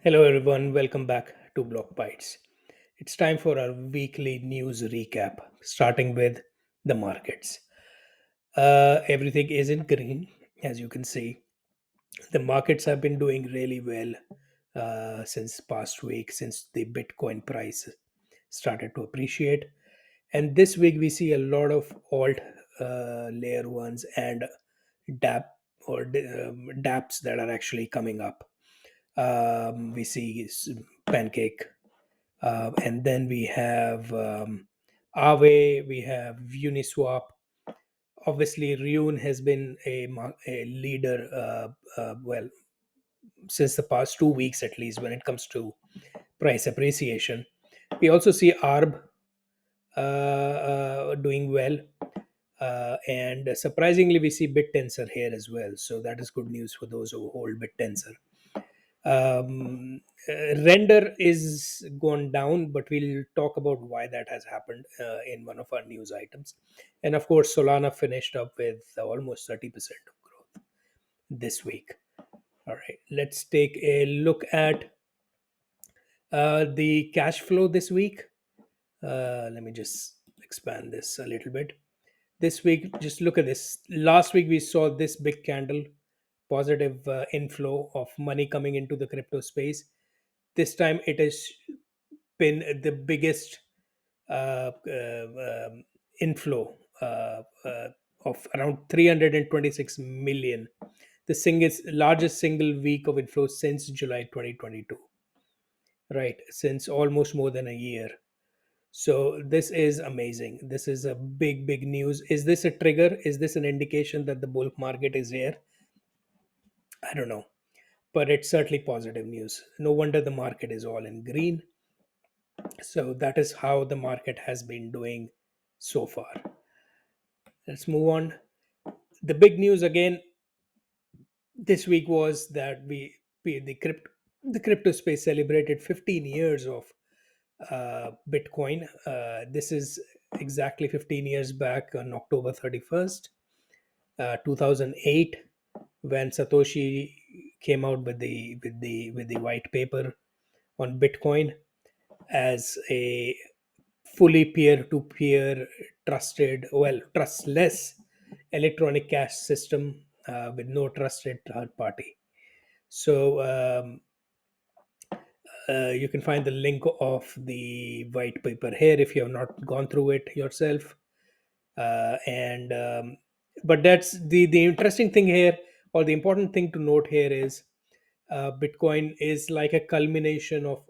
Hello, everyone. Welcome back to Block Bytes. It's time for our weekly news recap, starting with the markets. Everything is in green, as you can see. The markets have been doing really well since past week, since the Bitcoin price started to appreciate. And this week, we see a lot of alt layer ones and DApps that are actually coming up. We see Pancake, and then we have Aave, we have Uniswap. Obviously, Rune has been a leader, well, since the past 2 weeks at least, when it comes to price appreciation. We also see ARB doing well. And surprisingly, we see BitTensor here as well. So that is good news for those who hold BitTensor. Render is gone down, but we'll talk about why that has happened in one of our news items. And of course, Solana finished up with almost 30% of growth this week. All right, let's take a look at the cash flow this week. Let me just expand this a little bit. This week, just look at this. Last week, we saw this big candle, positive inflow of money coming into the crypto space. This time it has been the biggest inflow of around 326 million, the largest single week of inflow since July 2022, right? Since almost more than a year. So this is amazing. This is a big news. Is this a trigger? Is this an indication that the bull market is here? I don't know, but it's certainly positive news. No wonder the market is all in green. So that is how the market has been doing so far. Let's move on. The big news again this week was that the crypto space celebrated 15 years of Bitcoin. This is exactly 15 years back on October 31st, 2008, when Satoshi came out with the white paper on Bitcoin as a fully peer-to-peer trusted, well, trustless electronic cash system with no trusted third party. So you can find the link of the white paper here if you have not gone through it yourself. And But that's the interesting thing here, or the important thing to note here is Bitcoin is like a culmination of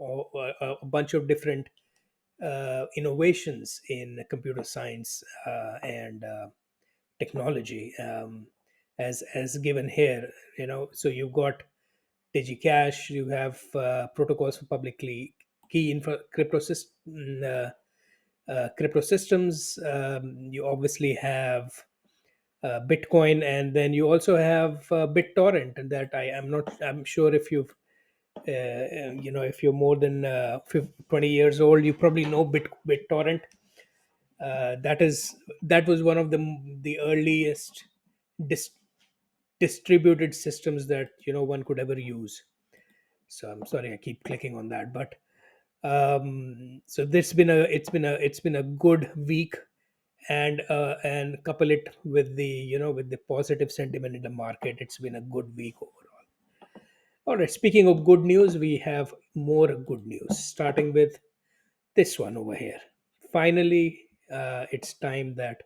a bunch of different innovations in computer science and technology, as given here. So you've got DigiCash, you have protocols for publicly key crypto systems. You obviously have Bitcoin, and then you also have BitTorrent. And that I'm sure if you've if you're more than 20 years old, you probably know BitTorrent. That was one of the earliest dis- distributed systems that one could ever use. So I'm sorry I keep clicking on that, but so this been a it's been a good week. And couple it with the positive sentiment in the market, it's been a good week overall. All right, speaking of good news, we have more good news, starting with this one over here. Finally, it's time that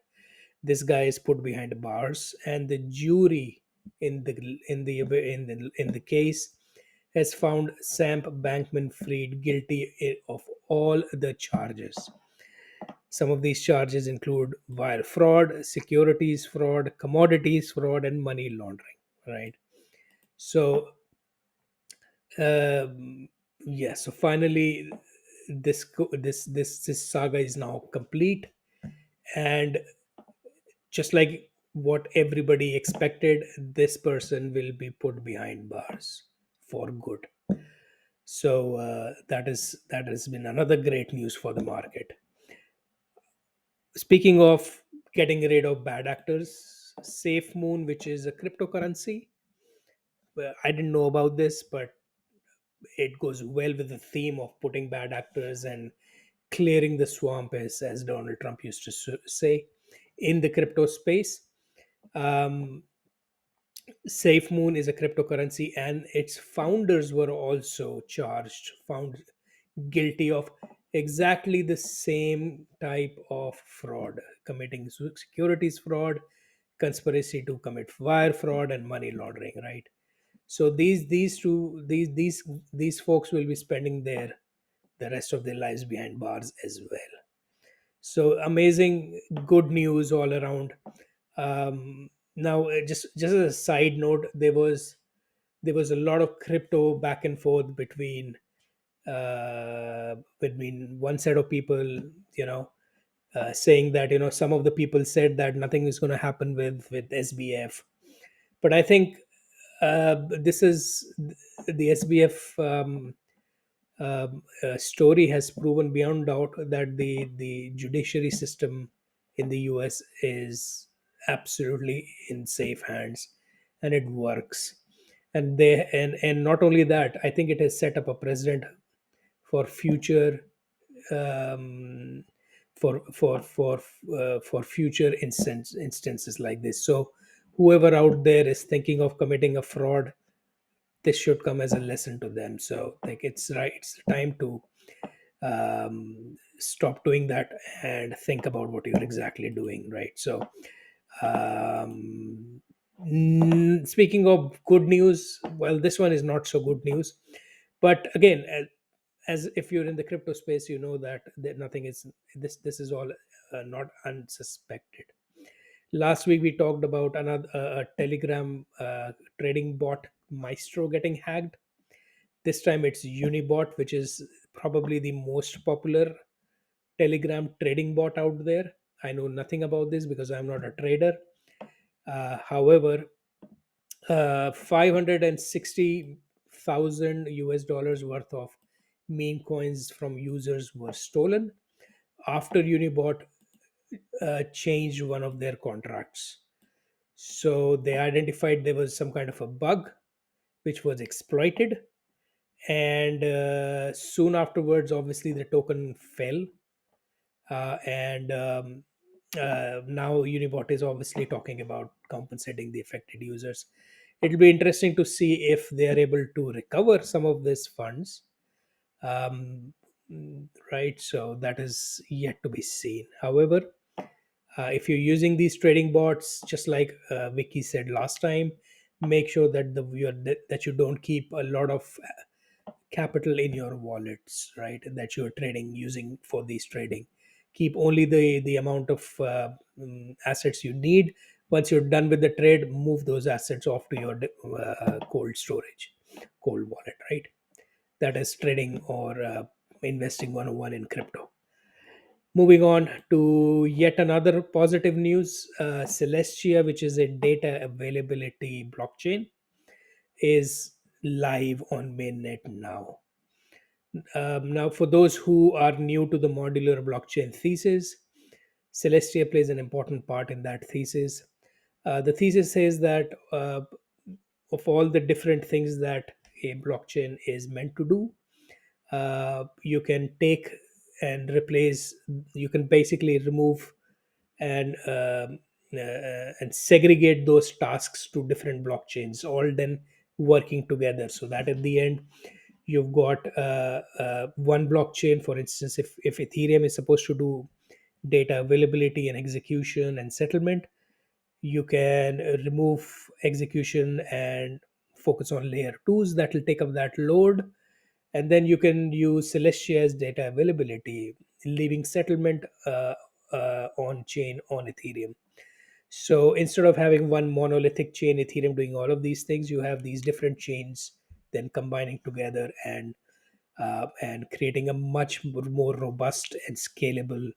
this guy is put behind bars, and the jury in the case has found Sam Bankman-Fried guilty of all the charges. Some of these charges include wire fraud, securities fraud, commodities fraud, and money laundering. Right. So, um, yeah. So finally, this saga is now complete, and just like what everybody expected, this person will be put behind bars for good. So that has been another great news for the market. Speaking of getting rid of bad actors, SafeMoon, which is a cryptocurrency, well, I didn't know about this, but it goes well with the theme of putting bad actors and clearing the swamp, as Donald Trump used to say, in the crypto space. Um, SafeMoon is a cryptocurrency, and its founders were also found guilty of exactly the same type of fraud, committing securities fraud, conspiracy to commit wire fraud, and money laundering. Right. So these folks will be spending the rest of their lives behind bars as well. So amazing, good news all around. Now, just as a side note, there was a lot of crypto back and forth between one set of people, you know, saying that, some of the people said that nothing is going to happen with SBF, but I think this is the SBF story has proven beyond doubt that the judiciary system in the US is absolutely in safe hands, and it works. And not only that, I think it has set up a precedent for future um, for future instances like this. So whoever out there is thinking of committing a fraud, this should come as a lesson to them. So like, it's time to stop doing that and think about what you're exactly doing, right? So um, speaking of good news, well, this one is not so good news, but again, as if you're in the crypto space, you know that nothing is this is all not unsuspected. Last week we talked about another Telegram trading bot Maestro getting hacked. This time it's Unibot, which is probably the most popular Telegram trading bot out there. I know nothing about this because I'm not a trader. However, 560,000 US dollars worth of meme coins from users were stolen after Unibot changed one of their contracts. So they identified there was some kind of a bug which was exploited, and soon afterwards, obviously, the token fell, and now Unibot is obviously talking about compensating the affected users. It'll be interesting to see if they are able to recover some of these funds. Um, right, so that is yet to be seen. However, if you're using these trading bots, just like Vicky said last time, make sure that you don't keep a lot of capital in your wallets, right? That you're trading using for these trading. Keep only the amount of assets you need. Once you're done with the trade, move those assets off to your cold storage, cold wallet, right? That is trading or investing 101 in crypto. Moving on to yet another positive news, Celestia, which is a data availability blockchain, is live on mainnet now. Now, for those who are new to the modular blockchain thesis, Celestia plays an important part in that thesis. The thesis says that of all the different things that a blockchain is meant to do, you can take and replace, you can basically remove and segregate those tasks to different blockchains, all then working together, so that at the end you've got one blockchain. For instance, if Ethereum is supposed to do data availability and execution and settlement, you can remove execution and focus on layer twos that will take up that load, and then you can use Celestia as data availability, leaving settlement on chain on Ethereum. So instead of having one monolithic chain, Ethereum doing all of these things, you have these different chains then combining together and creating a much more robust and scalable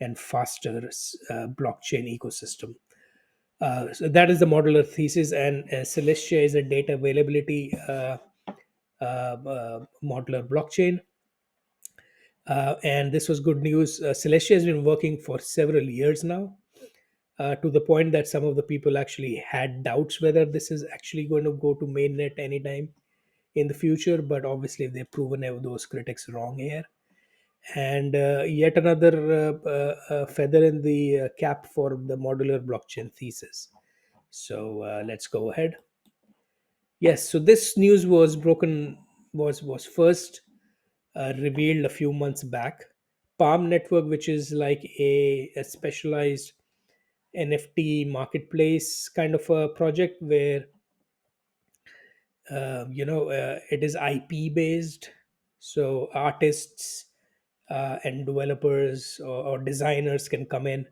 and faster blockchain ecosystem. So that is the modular thesis, and Celestia is a data availability modular blockchain. And this was good news. Celestia has been working for several years now, to the point that some of the people actually had doubts whether this is actually going to go to mainnet anytime in the future, but obviously they've proven those critics wrong here. And yet another feather in the cap for the modular blockchain thesis. So let's go ahead. Yes, so this news was broken, was first revealed a few months back. Palm Network, which is like a specialized NFT marketplace kind of a project where it is IP based, so artists and developers or designers can come in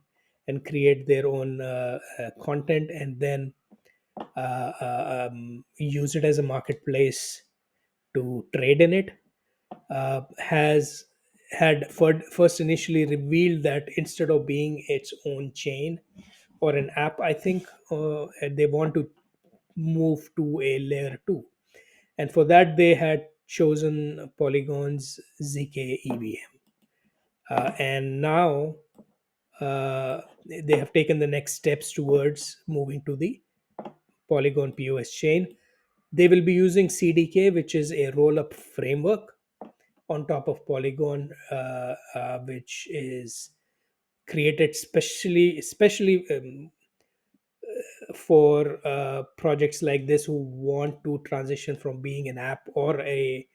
and create their own content, and then use it as a marketplace to trade in it. Has had first initially revealed that instead of being its own chain or an app, I think they want to move to a layer 2, and for that they had chosen Polygon's ZK EVM, and now they have taken the next steps towards moving to the Polygon POS chain. They will be using CDK, which is a roll up framework on top of Polygon, which is created especially for projects like this who want to transition from being an app or a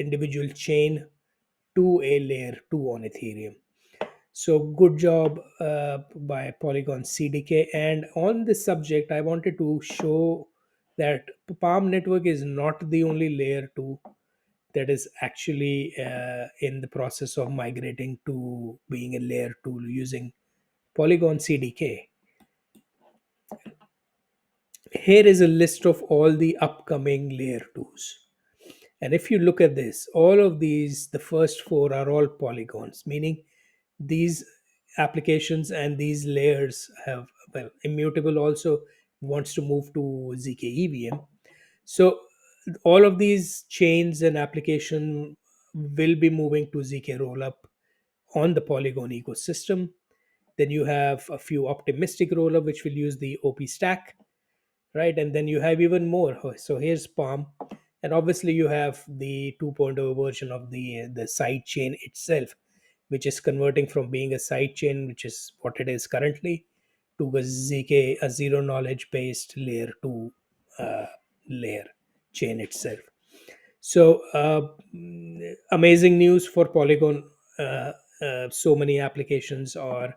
individual chain to a layer 2 on Ethereum. So good job by Polygon CDK. And on this subject, I wanted to show that Palm Network is not the only layer 2 that is actually in the process of migrating to being a layer 2 using Polygon CDK. Here is a list of all the upcoming layer 2s. And if you look at this, all of these, the first four are all polygons, meaning these applications and these layers have, well, Immutable also wants to move to ZK EVM. So all of these chains and application will be moving to ZK rollup on the Polygon ecosystem. Then you have a few optimistic rollup which will use the OP stack, right? And then you have even more. So here's Palm, and obviously you have the 2.0 version of the side chain itself, which is converting from being a side chain, which is what it is currently, to a ZK, a zero knowledge based layer 2 uh, layer chain itself. So amazing news for Polygon. So many applications are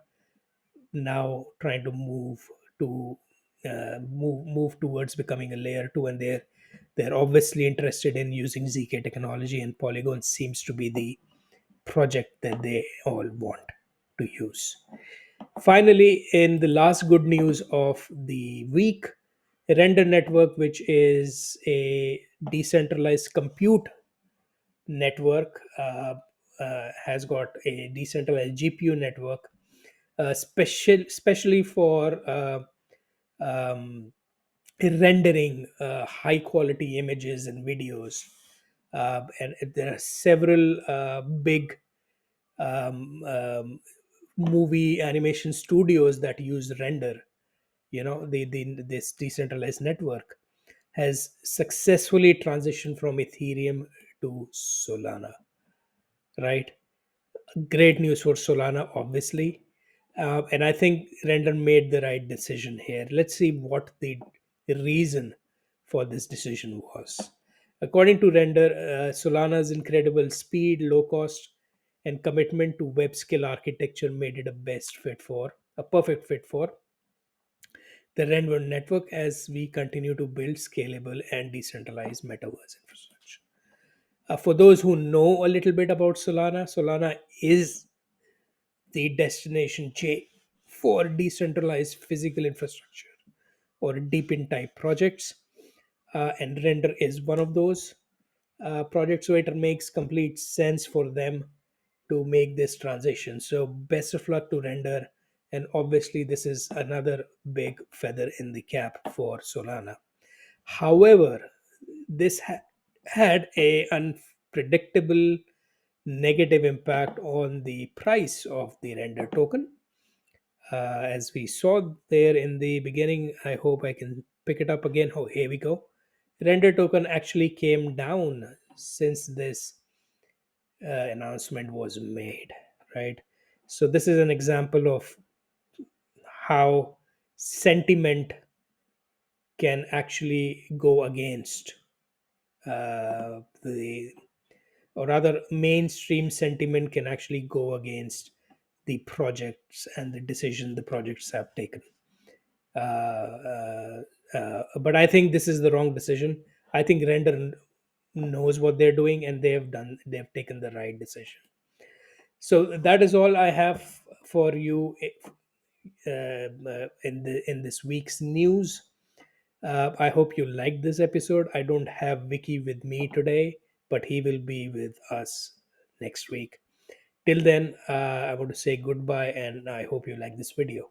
now trying to to move towards becoming a layer 2, and they're obviously interested in using ZK technology, and Polygon seems to be the project that they all want to use. Finally, in the last good news of the week, Render Network, which is a decentralized compute network, has got a decentralized GPU network, especially for um, rendering high quality images and videos. And there are several big movie animation studios that use Render. This decentralized network has successfully transitioned from Ethereum to Solana, right? Great news for Solana, obviously. And I think Render made the right decision here. Let's see what the reason for this decision was. According to Render, Solana's incredible speed, low cost, and commitment to web scale architecture made it a perfect fit for the Render network as we continue to build scalable and decentralized metaverse infrastructure. For those who know a little bit about Solana, Solana is the destination chain for decentralized physical infrastructure or DePIN type projects. And Render is one of those projects, so it makes complete sense for them to make this transition. So, best of luck to Render. And obviously, this is another big feather in the cap for Solana. However, this had a unpredictable negative impact on the price of the Render token. As we saw there in the beginning, I hope I can pick it up again. Oh, here we go. Render token actually came down since this announcement was made, right? So this is an example of how sentiment can actually go against the or rather mainstream sentiment can actually go against the projects and the decision the projects have taken. But I think this is the wrong decision. I think Render knows what they're doing, and they've taken the right decision. So that is all I have for you in this week's news. I hope you liked this episode. I don't have Vicky with me today, but he will be with us next week. Till then, I want to say goodbye, and I hope you like this video.